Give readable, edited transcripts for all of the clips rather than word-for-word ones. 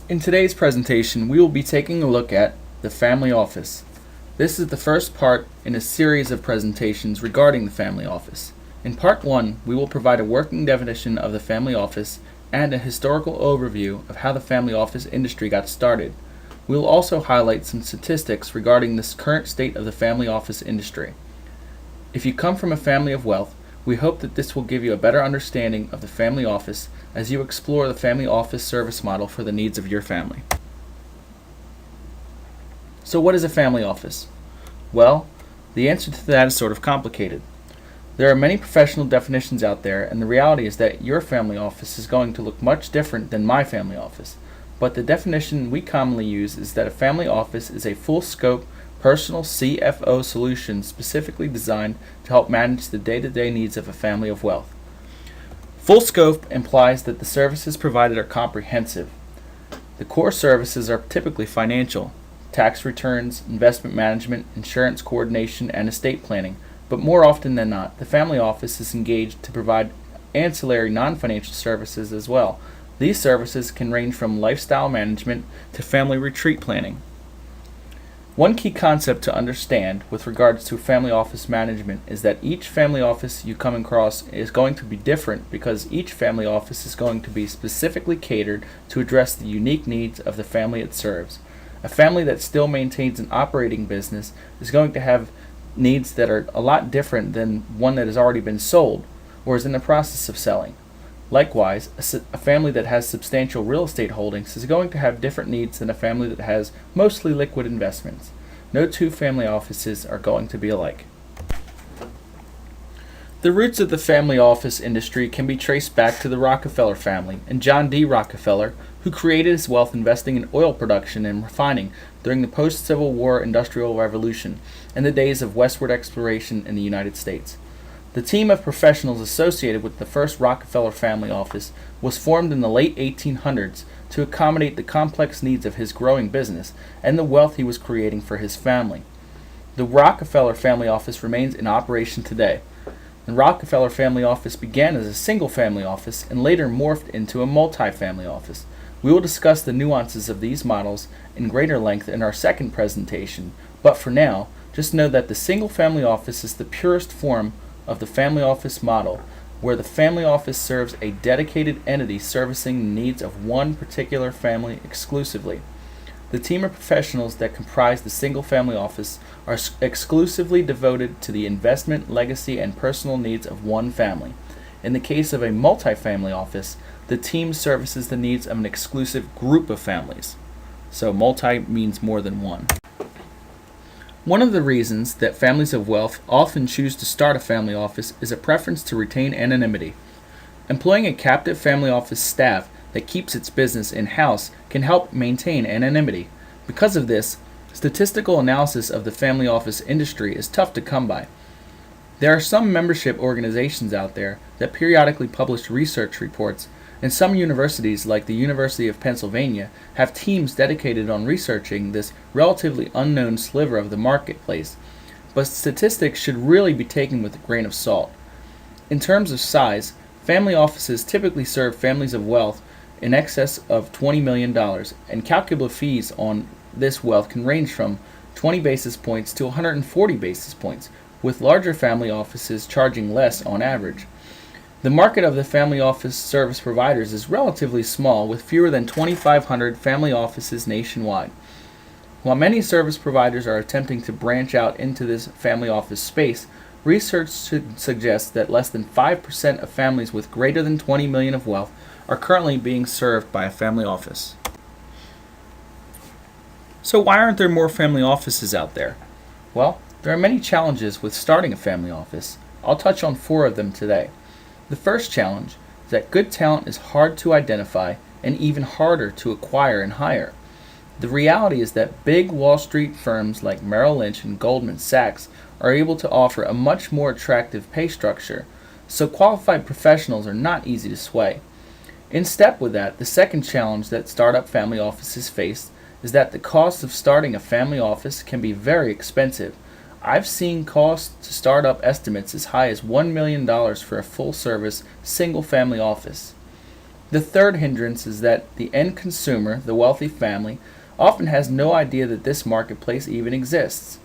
In today's presentation, we will be taking a look at the family office. This is the first part in a series of presentations regarding the family office. In part 1, we will provide a working definition of the family office and a historical overview of how the family office industry got started. We will also highlight some statistics regarding the current state of the family office industry. If you come from a family of wealth, we hope that this will give you a better understanding of the family office as you explore the family office service model for the needs of your family. So what is a family office? Well, the answer to that is sort of complicated. There are many professional definitions out there, and the reality is that your family office is going to look much different than my family office. But the definition we commonly use is that a family office is a full-scope, personal CFO solution specifically designed to help manage the day-to-day needs of a family of wealth. Full scope implies that the services provided are comprehensive. The core services are typically financial, tax returns, investment management, insurance coordination, and estate planning, but more often than not, the family office is engaged to provide ancillary non-financial services as well. These services can range from lifestyle management to family retreat planning. One key concept to understand with regards to family office management is that each family office you come across is going to be different because each family office is going to be specifically catered to address the unique needs of the family it serves. A family that still maintains an operating business is going to have needs that are a lot different than one that has already been sold or is in the process of selling. Likewise, a family that has substantial real estate holdings is going to have different needs than a family that has mostly liquid investments. No two family offices are going to be alike. The roots of the family office industry can be traced back to the Rockefeller family and John D. Rockefeller, who created his wealth investing in oil production and refining during the post-Civil War Industrial Revolution and the days of westward exploration in the United States. The team of professionals associated with the first Rockefeller family office was formed in the late 1800s to accommodate the complex needs of his growing business and the wealth he was creating for his family. The Rockefeller family office remains in operation today. The Rockefeller family office began as a single family office and later morphed into a multi-family office. We will discuss the nuances of these models in greater length in our second presentation, but for now, just know that the single family office is the purest form of the family office model, where the family office serves a dedicated entity servicing the needs of one particular family exclusively. The team of professionals that comprise the single family office are exclusively devoted to the investment, legacy, and personal needs of one family. In the case of a multi-family office, the team services the needs of an exclusive group of families. So multi means more than one. One of the reasons that families of wealth often choose to start a family office is a preference to retain anonymity. Employing a captive family office staff that keeps its business in-house can help maintain anonymity. Because of this, statistical analysis of the family office industry is tough to come by. There are some membership organizations out there that periodically publish research reports, and some universities, like the University of Pennsylvania, have teams dedicated on researching this relatively unknown sliver of the marketplace. But statistics should really be taken with a grain of salt. In terms of size, family offices typically serve families of wealth in excess of $20 million, and calculable fees on this wealth can range from 20 basis points to 140 basis points, with larger family offices charging less on average. The market of the family office service providers is relatively small, with fewer than 2,500 family offices nationwide. While many service providers are attempting to branch out into this family office space, research suggests that less than 5% of families with greater than $20 million of wealth are currently being served by a family office. So why aren't there more family offices out there? Well, there are many challenges with starting a family office. I'll touch on 4 of them today. The first challenge is that good talent is hard to identify and even harder to acquire and hire. The reality is that big Wall Street firms like Merrill Lynch and Goldman Sachs are able to offer a much more attractive pay structure, so qualified professionals are not easy to sway. In step with that, the second challenge that startup family offices face is that the cost of starting a family office can be very expensive. I've seen costs to start up estimates as high as $1 million for a full-service, single-family office. The third hindrance is that the end consumer, the wealthy family, often has no idea that this marketplace even exists.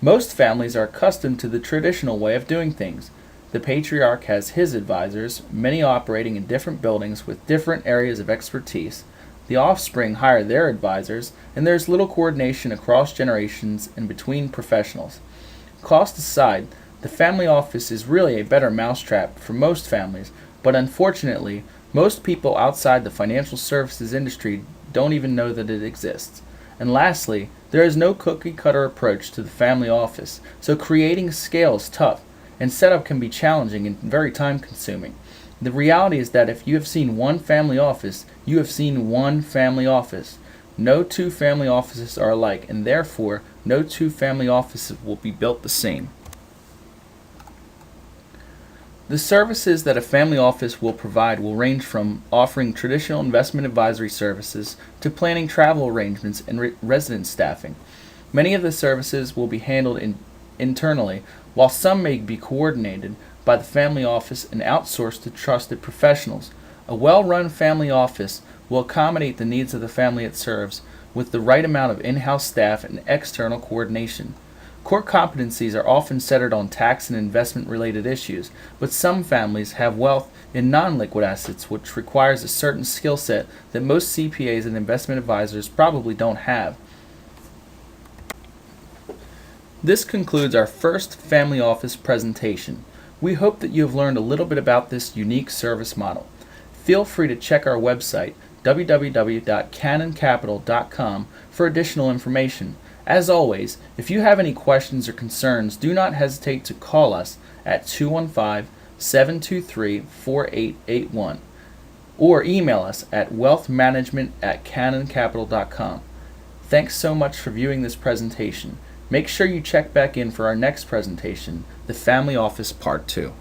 Most families are accustomed to the traditional way of doing things. The patriarch has his advisors, many operating in different buildings with different areas of expertise. The offspring hire their advisors, and there's little coordination across generations and between professionals. Cost aside, the family office is really a better mousetrap for most families, but unfortunately, most people outside the financial services industry don't even know that it exists. And lastly, there is no cookie-cutter approach to the family office, so creating scale is tough, and setup can be challenging and very time-consuming. The reality is that if you have seen one family office, you have seen one family office. No two family offices are alike, and therefore, no two family offices will be built the same. The services that a family office will provide will range from offering traditional investment advisory services to planning travel arrangements and residence staffing. Many of the services will be handled internally, while some may be coordinated by the family office and outsourced to trusted professionals. A well-run family office will accommodate the needs of the family it serves with the right amount of in-house staff and external coordination. Core competencies are often centered on tax and investment-related issues, but some families have wealth in non-liquid assets, which requires a certain skill set that most CPAs and investment advisors probably don't have. This concludes our first family office presentation. We hope that you have learned a little bit about this unique service model. Feel free to check our website, www.canoncapital.com, for additional information. As always, if you have any questions or concerns, do not hesitate to call us at 215-723-4881 or email us at wealthmanagement@canoncapital.com. Thanks so much for viewing this presentation. Make sure you check back in for our next presentation, the Family Office Part 2.